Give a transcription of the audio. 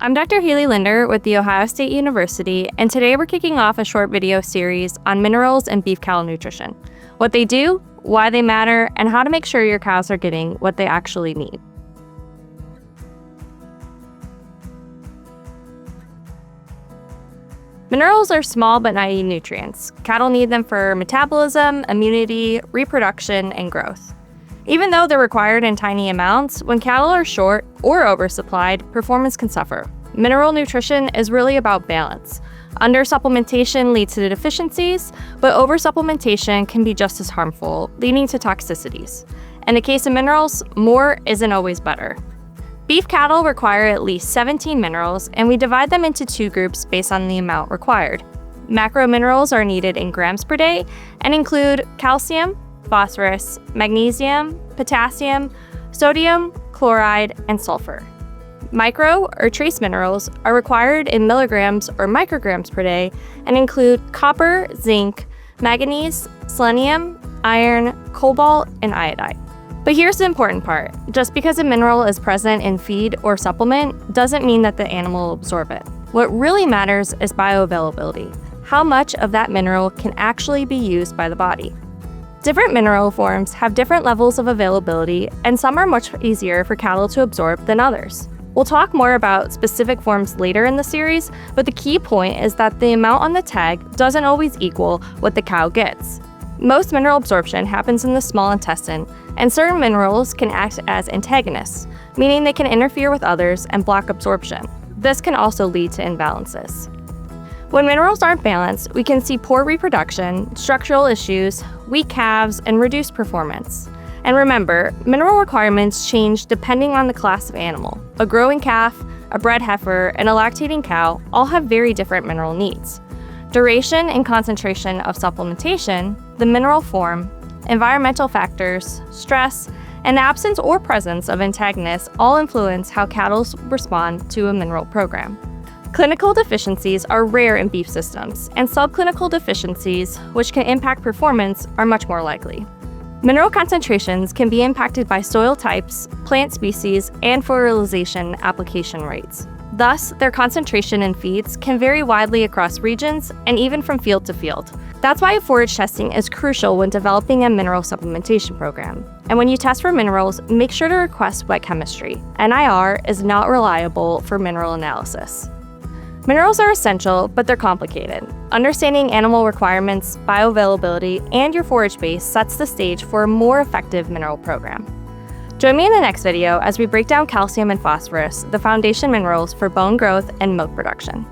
I'm Dr. Haley Linder with The Ohio State University, and today we're kicking off a short video series on minerals and beef cattle nutrition, what they do, why they matter, and how to make sure your cows are getting what they actually need. Minerals are small but naive nutrients. Cattle need them for metabolism, immunity, reproduction, and growth. Even though they're required in tiny amounts, when cattle are short or oversupplied, performance can suffer. Mineral nutrition is really about balance. Undersupplementation leads to deficiencies, but oversupplementation can be just as harmful, leading to toxicities. In the case of minerals, more isn't always better. Beef cattle require at least 17 minerals, and we divide them into two groups based on the amount required. Macro minerals are needed in grams per day and include calcium, phosphorus, magnesium, potassium, sodium, chloride, and sulfur. Micro or trace minerals are required in milligrams or micrograms per day and include copper, zinc, manganese, selenium, iron, cobalt, and iodide. But here's the important part. Just because a mineral is present in feed or supplement doesn't mean that the animal will absorb it. What really matters is bioavailability. How much of that mineral can actually be used by the body? Different mineral forms have different levels of availability, and some are much easier for cattle to absorb than others. We'll talk more about specific forms later in the series, but the key point is that the amount on the tag doesn't always equal what the cow gets. Most mineral absorption happens in the small intestine, and certain minerals can act as antagonists, meaning they can interfere with others and block absorption. This can also lead to imbalances. When minerals aren't balanced, we can see poor reproduction, structural issues, weak calves, and reduced performance. And remember, mineral requirements change depending on the class of animal. A growing calf, a bred heifer, and a lactating cow all have very different mineral needs. Duration and concentration of supplementation, the mineral form, environmental factors, stress, and the absence or presence of antagonists all influence how cattle respond to a mineral program. Clinical deficiencies are rare in beef systems, and subclinical deficiencies, which can impact performance, are much more likely. Mineral concentrations can be impacted by soil types, plant species, and fertilization application rates. Thus, their concentration in feeds can vary widely across regions and even from field to field. That's why forage testing is crucial when developing a mineral supplementation program. And when you test for minerals, make sure to request wet chemistry. NIR is not reliable for mineral analysis. Minerals are essential, but they're complicated. Understanding animal requirements, bioavailability, and your forage base sets the stage for a more effective mineral program. Join me in the next video as we break down calcium and phosphorus, the foundation minerals for bone growth and milk production.